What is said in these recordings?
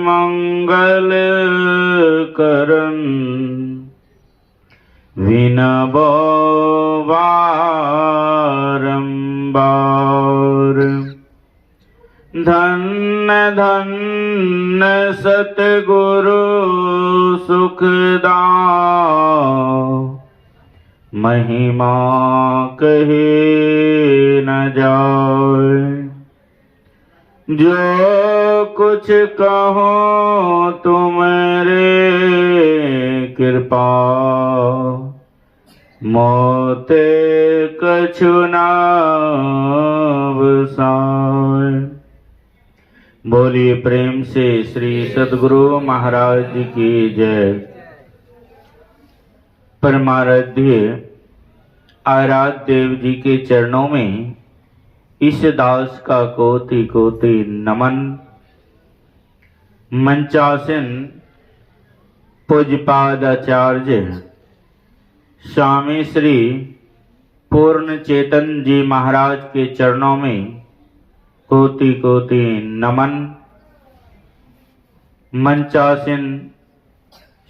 मंगल करन विनबो बारंबार। धन्य धन्य सतगुरु सुखदां, महिमा कहे न जाए। जो कुछ कहो तुम्हारे कृपा, मोते कछु न बसाए। बोलिए प्रेम से श्री सद्गुरु महाराज जी की जय। परमाराध्य आराध्य देव जी के चरणों में इस दास का कोटि कोटि नमन। मंचासन पूज्यपाद आचार्य स्वामी श्री पूर्ण चेतन जी महाराज के चरणों में कोटि कोटि नमन। मंचासन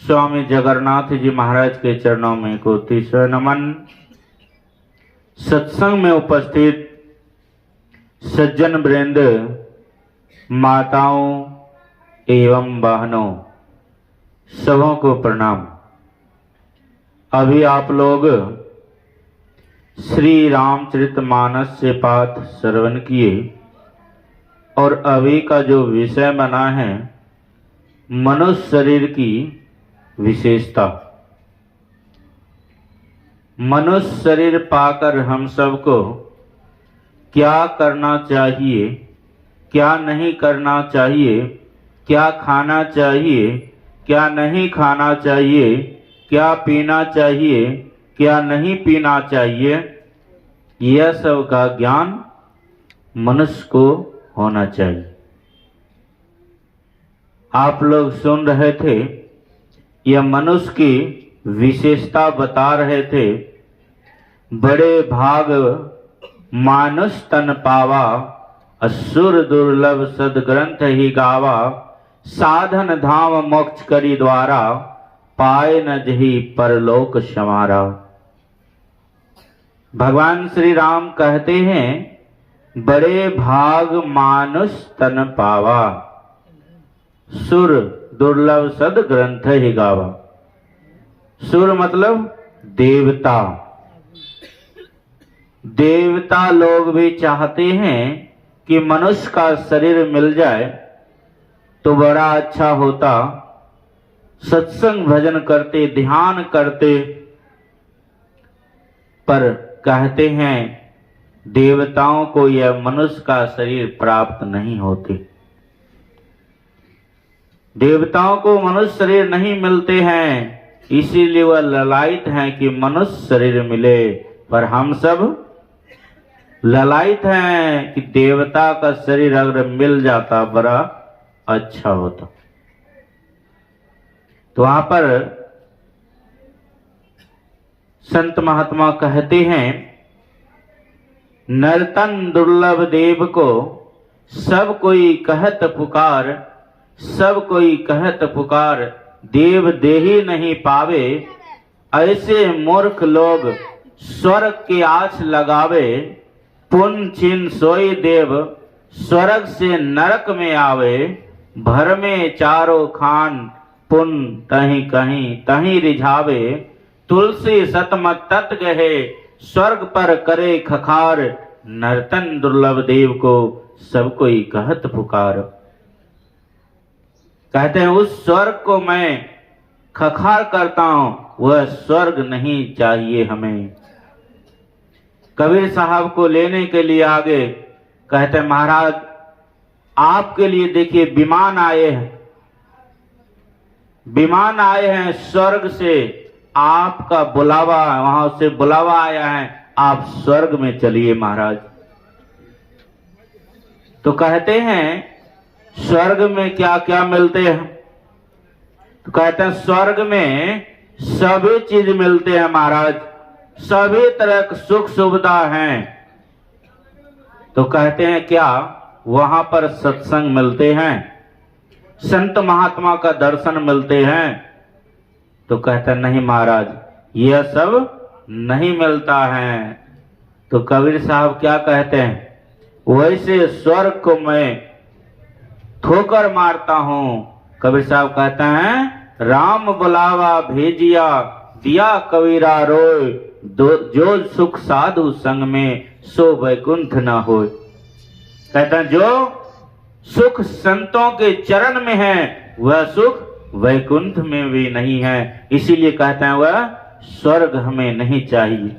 स्वामी जगन्नाथ जी महाराज के चरणों में कोटि सौ नमन। सत्संग में उपस्थित सज्जन वृंद, माताओं एवं बहनों, सबों को प्रणाम। अभी आप लोग श्री रामचरितमानस से पाठ श्रवण किए और अभी का जो विषय बना है मनुष्य शरीर की विशेषता। मनुष्य शरीर पाकर हम सबको क्या करना चाहिए, क्या नहीं करना चाहिए, क्या खाना चाहिए, क्या नहीं खाना चाहिए, क्या पीना चाहिए, क्या नहीं पीना चाहिए, यह सब का ज्ञान मनुष्य को होना चाहिए। आप लोग सुन रहे थे, यह मनुष्य की विशेषता बता रहे थे। बड़े भाग मानुष तन पावा, असुर दुर्लभ सदग्रंथ ही गावा। साधन धाम मोक्ष करी द्वारा, पाए न जही परलोक समारा। भगवान श्री राम कहते हैं बड़े भाग मानुष तन पावा, सुर दुर्लभ सद ग्रंथ ही गावा। सुर मतलब देवता। देवता लोग भी चाहते हैं कि मनुष्य का शरीर मिल जाए तो बड़ा अच्छा होता। सत्संग भजन करते, ध्यान करते, पर कहते हैं देवताओं को यह मनुष्य का शरीर प्राप्त नहीं होते। देवताओं को मनुष्य शरीर नहीं मिलते हैं, इसीलिए वह ललायित हैं कि मनुष्य शरीर मिले। पर हम सब ललायित हैं कि देवता का शरीर अगर मिल जाता बड़ा अच्छा होता। तो वहां पर संत महात्मा कहते हैं नरतन दुर्लभ देव को सब कोई कहत पुकार, सब कोई कहत पुकार, देव देही नहीं पावे। ऐसे मूर्ख लोग स्वर्ग के आस लगावे, पुन छिन सोई देव स्वर्ग से नरक में आवे। भर में चारों खान पुन तहीं कहीं तहीं रिझावे। तुलसी सतमत तत् गहे स्वर्ग पर करे खखार। नर्तन दुर्लभ देव को सब कोई कहत पुकार। कहते हैं उस स्वर्ग को मैं खखार करता हूं, वह स्वर्ग नहीं चाहिए हमें। कबीर साहब को लेने के लिए आगे कहते हैं महाराज आपके लिए देखिए विमान आए हैं, विमान आए हैं स्वर्ग से, आपका बुलावा, वहां से बुलावा आया है, आप स्वर्ग में चलिए महाराज। तो कहते हैं स्वर्ग में क्या क्या मिलते हैं? तो कहते हैं स्वर्ग में सभी चीज मिलते हैं महाराज, सभी तरह की सुख सुविधा हैं। तो कहते हैं क्या वहां पर सत्संग मिलते हैं? संत महात्मा का दर्शन मिलते हैं। तो कहते नहीं महाराज, यह सब नहीं मिलता है। तो कबीर साहब क्या कहते हैं, वैसे स्वर्ग को मैं ठोकर मारता हूं। कबीर साहब कहते हैं राम बुलावा भेजिया, दिया कबीरा रोय, जो सुख साधु संग में सो वैकुंठ न होय। कहते हैं जो सुख संतों के चरण में है वह सुख वैकुंठ में भी नहीं है। इसीलिए कहते हैं वह स्वर्ग हमें नहीं चाहिए।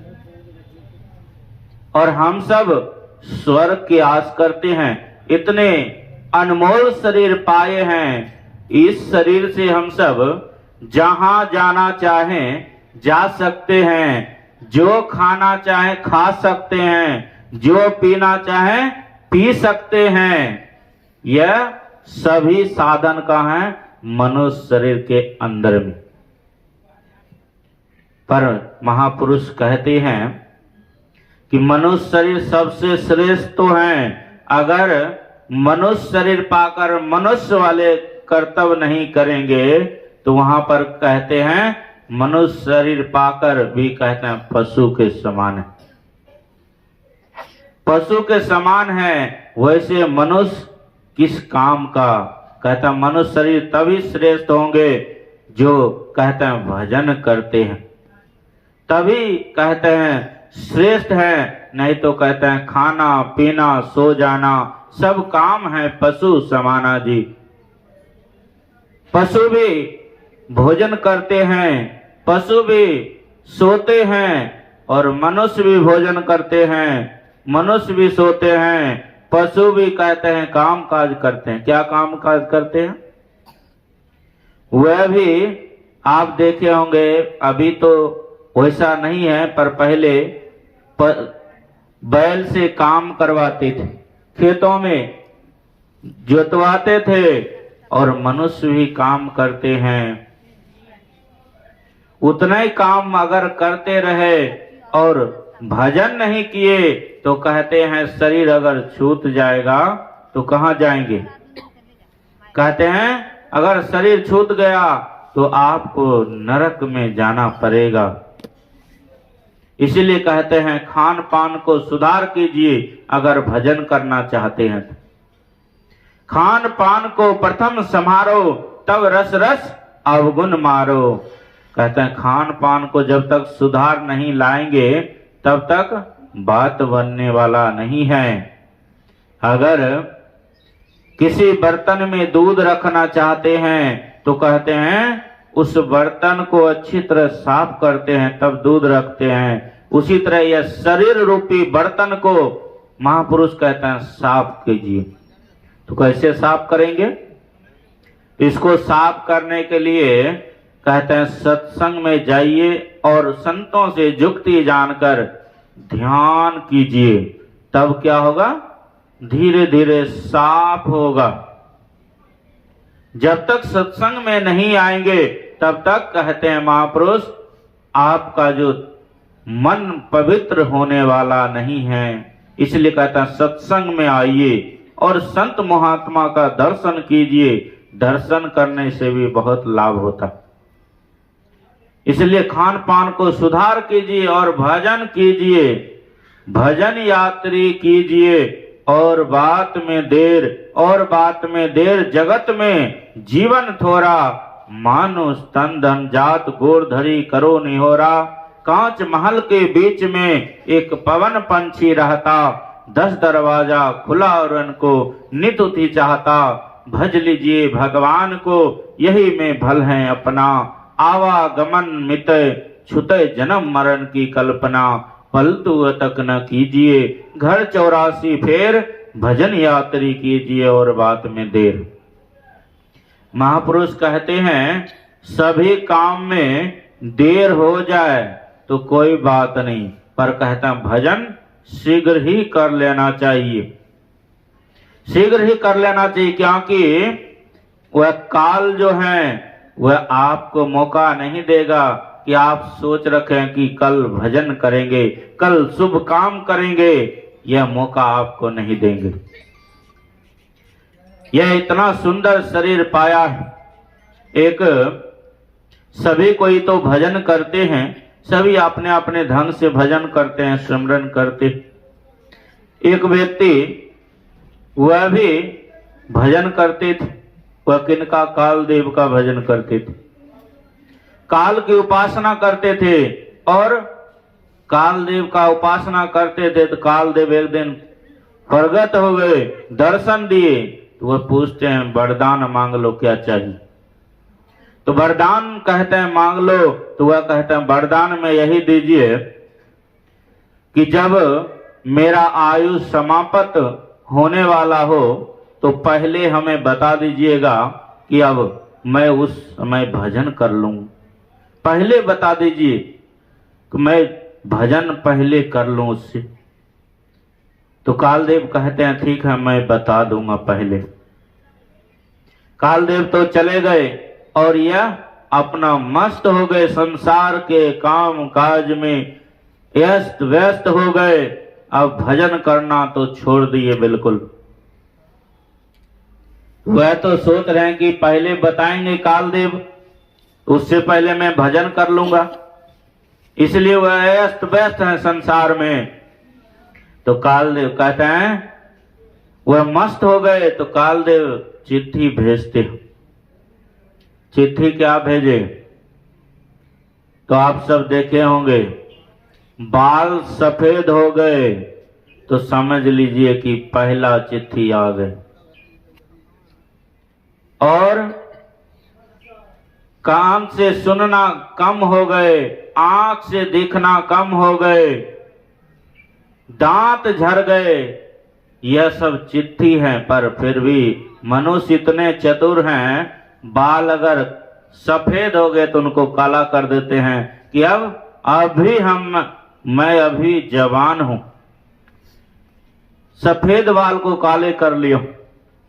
और हम सब स्वर्ग की आस करते हैं। इतने अनमोल शरीर पाए हैं, इस शरीर से हम सब जहां जाना चाहें जा सकते हैं, जो खाना चाहें खा सकते हैं, जो पीना चाहें पी सकते हैं। यह सभी साधन का है मनुष्य शरीर के अंदर में। पर महापुरुष कहते हैं कि मनुष्य शरीर सबसे श्रेष्ठ तो है। अगर मनुष्य शरीर पाकर मनुष्य वाले कर्तव्य नहीं करेंगे तो वहां पर कहते हैं मनुष्य शरीर पाकर भी कहते हैं पशु के समान है। पशु के समान है, वैसे मनुष्य किस काम का। कहता है मनुष्य शरीर तभी श्रेष्ठ होंगे जो कहते हैं भजन करते हैं, तभी कहते हैं श्रेष्ठ है। नहीं तो कहते हैं खाना पीना सो जाना सब काम है पशु समाना जी। पशु भी भोजन करते हैं, पशु भी सोते हैं, और मनुष्य भी भोजन करते हैं, मनुष्य भी सोते हैं, पशु भी कहते हैं काम काज करते हैं। क्या काम काज करते हैं? वह भी आप देखे होंगे, अभी तो वैसा नहीं है, पर पहले बैल से काम करवाते थे, खेतों में जोतवाते थे, और मनुष्य भी काम करते हैं। उतना ही काम अगर करते रहे और भजन नहीं किए तो कहते हैं शरीर अगर छूट जाएगा तो कहाँ जाएंगे। कहते हैं अगर शरीर छूट गया तो आपको नरक में जाना पड़ेगा। इसीलिए कहते हैं खान पान को सुधार कीजिए अगर भजन करना चाहते हैं तो। खान पान को प्रथम संभारो तब रस रस अवगुण मारो। कहते हैं खान पान को जब तक सुधार नहीं लाएंगे तब तक बात बनने वाला नहीं है। अगर किसी बर्तन में दूध रखना चाहते हैं तो कहते हैं उस बर्तन को अच्छी तरह साफ करते हैं तब दूध रखते हैं। उसी तरह यह शरीर रूपी बर्तन को महापुरुष कहते हैं साफ कीजिए। तो कैसे साफ करेंगे? इसको साफ करने के लिए कहते हैं सत्संग में जाइए और संतों से जुक्ति जानकर ध्यान कीजिए, तब क्या होगा? धीरे धीरे साफ होगा। जब तक सत्संग में नहीं आएंगे तब तक कहते हैं महापुरुष आपका जो मन पवित्र होने वाला नहीं है। इसलिए कहते हैं सत्संग में आइए और संत महात्मा का दर्शन कीजिए। दर्शन करने से भी बहुत लाभ होता है। इसलिए खान पान को सुधार कीजिए और भजन कीजिए, भजन यात्री कीजिए। और बात में देर जगत में जीवन थोड़ा, मानो स्तन धन जात गोरधरी करो निहोरा। कांच महल के बीच में एक पवन पंछी रहता, 10 दरवाजा खुला और उनको नित उठी चाहता। भज लीजिए भगवान को यही में भल है अपना, आवागमन मित छुते जन्म मरण की कल्पना। पलतु तक न कीजिए घर 84 फेर, भजन यात्री कीजिए और बात में देर। महापुरुष कहते हैं सभी काम में देर हो जाए तो कोई बात नहीं, पर कहते हैं भजन शीघ्र ही कर लेना चाहिए, शीघ्र ही कर लेना चाहिए। क्योंकि वह काल जो है वह आपको मौका नहीं देगा कि आप सोच रखें कि कल भजन करेंगे, कल शुभ काम करेंगे। यह मौका आपको नहीं देंगे। यह इतना सुंदर शरीर पाया है। एक सभी कोई तो भजन करते हैं, सभी अपने अपने ढंग से भजन करते हैं, सिमरन करते। एक व्यक्ति वह भी भजन करते थे। वह किनका? काल देव का भजन करते थे, काल की उपासना करते थे। और काल देव का उपासना करते थे तो काल देव एक दिन प्रगट हो गए, दर्शन दिए। तो वह पूछते हैं वरदान मांग लो, क्या चाहिए? तो वरदान कहते हैं मांग लो। तो वह कहते हैं वरदान में यही दीजिए कि जब मेरा आयु समाप्त होने वाला हो तो पहले हमें बता दीजिएगा कि अब मैं उस समय भजन कर लूं। पहले बता दीजिए कि मैं भजन पहले कर लूं उससे। तो कालदेव कहते हैं ठीक है, मैं बता दूंगा पहले। कालदेव तो चले गए और यह अपना मस्त हो गए, संसार के काम काज में व्यस्त व्यस्त हो गए। अब भजन करना तो छोड़ दिए बिल्कुल। वह तो सोच रहे हैं कि पहले बताएंगे कालदेव, उससे पहले मैं भजन कर लूंगा, इसलिए वह व्यस्त व्यस्त है संसार में। तो कालदेव कहते हैं वह मस्त हो गए तो कालदेव चिट्ठी भेजते। चिट्ठी क्या भेजे? तो आप सब देखे होंगे, बाल सफेद हो गए तो समझ लीजिए कि पहला चिट्ठी आ गए। और कान से सुनना कम हो गए, आंख से दिखना कम हो गए, दांत झड़ गए। यह सब चिट्ठी है, पर फिर भी मनुष्य इतने चतुर हैं, बाल अगर सफेद हो गए तो उनको काला कर देते हैं कि अभी मैं अभी जवान हूं, सफेद बाल को काले कर लियो,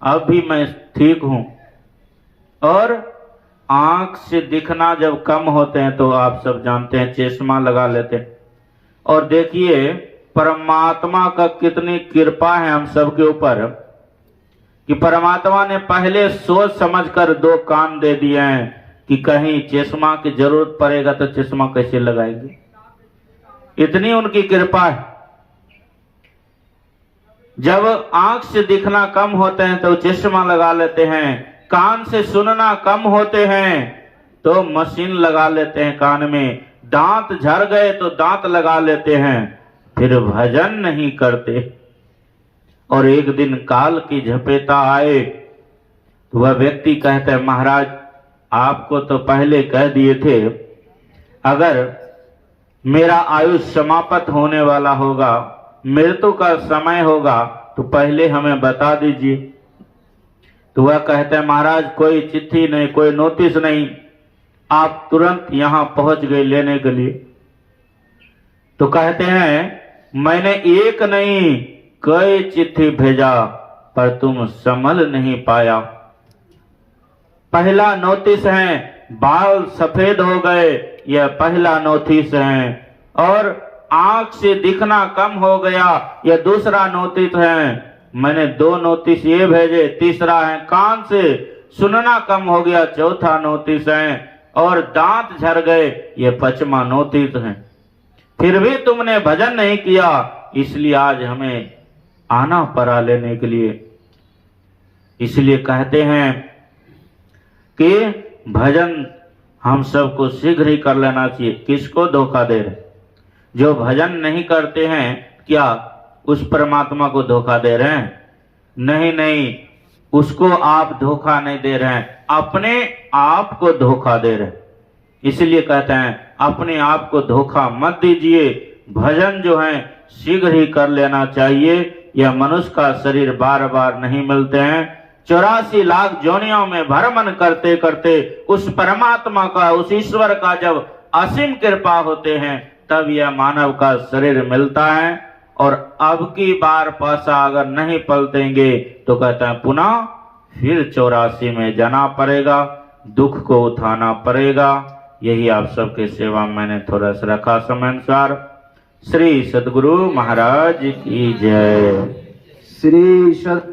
अब भी मैं ठीक हूं। और आंख से दिखना जब कम होते हैं तो आप सब जानते हैं चश्मा लगा लेते हैं। और देखिए परमात्मा का कितनी कृपा है हम सब के ऊपर कि परमात्मा ने पहले सोच समझकर दो कान दे दिए हैं कि कहीं चश्मा की जरूरत पड़ेगा तो चश्मा कैसे लगाएंगे। इतनी उनकी कृपा है। जब आंख से दिखना कम होते हैं तो चश्मा लगा लेते हैं, कान से सुनना कम होते हैं तो मशीन लगा लेते हैं कान में, दांत झड़ गए तो दांत लगा लेते हैं, फिर भजन नहीं करते। और एक दिन काल की झपेटा आए तो वह व्यक्ति कहते हैं महाराज आपको तो पहले कह दिए थे, अगर मेरा आयु समाप्त होने वाला होगा, मृत्यु का समय होगा तो पहले हमें बता दीजिए। तो वह कहते हैं महाराज कोई चिट्ठी नहीं, कोई नोटिस नहीं, आप तुरंत यहां पहुंच गए लेने के लिए। तो कहते हैं मैंने एक नहीं कई चिट्ठी भेजा पर तुम संभल नहीं पाया। पहला नोटिस है, बाल सफेद हो गए, यह पहला नोटिस है। और आंख से दिखना कम हो गया, यह दूसरा नोटिस है। मैंने दो नोटिस ये भेजे, तीसरा है कान से सुनना कम हो गया, चौथा नोटिस है। और दांत झड़ गए, यह पांचवा नोटिस है। फिर भी तुमने भजन नहीं किया, इसलिए आज हमें आना पड़ा लेने के लिए। इसलिए कहते हैं कि भजन हम सबको शीघ्र ही कर लेना चाहिए। किसको धोखा दे रहे? जो भजन नहीं करते हैं क्या उस परमात्मा को धोखा दे रहे हैं? नहीं नहीं, उसको आप धोखा नहीं दे रहे हैं, अपने आप को धोखा दे रहे हैं। इसलिए कहते हैं अपने आप को धोखा मत दीजिए, भजन जो है शीघ्र ही कर लेना चाहिए। यह मनुष्य का शरीर बार बार नहीं मिलते हैं। 84 लाख जोनियों में भ्रमण करते करते उस परमात्मा का, उस ईश्वर का जब असीम कृपा होते हैं तब यह मानव का शरीर मिलता है। और अब की बार पासा अगर नहीं पलटेंगे तो कहते हैं पुनः फिर 84 में जाना पड़ेगा, दुख को उठाना पड़ेगा। यही आप सबके सेवा मैंने थोड़ा सा रखा समय अनुसार। श्री सद्गुरु महाराज की जय। श्री सद्गुरु